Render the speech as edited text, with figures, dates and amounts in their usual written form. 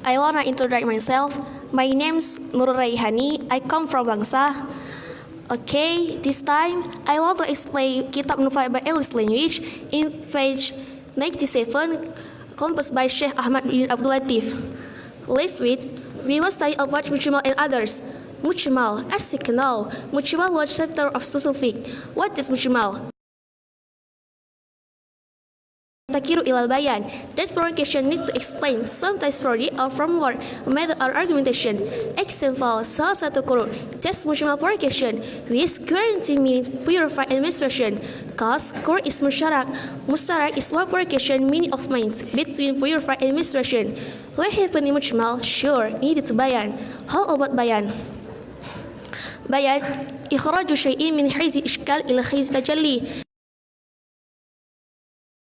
I wanna introduce myself. My name's Nur Raihani. I come from Bangsa. Okay, this time I want to explain Kitab Nufai by English language in page 97, composed by Sheikh Ahmad bin Abdul Latif. Last week, we will study about Mujmal and others. Mujmal, as we know, Mujmal was chapter of social fiqh. What is Mujmal? Takiru ilal bayan. That provocation need to explain, sometimes theory or framework, method or argumentation. Example, salah satu qur'an. That's mujmal provocation, which currently means purified administration. Cause qur'an is musyarak. Musyarak is one provocation meaning of means between purified administration. What happened in mujmal? Sure, needed to bayan. How about bayan? Bayan, ikhraju syai'in min hayzi ishkal ila hayzi tajalli.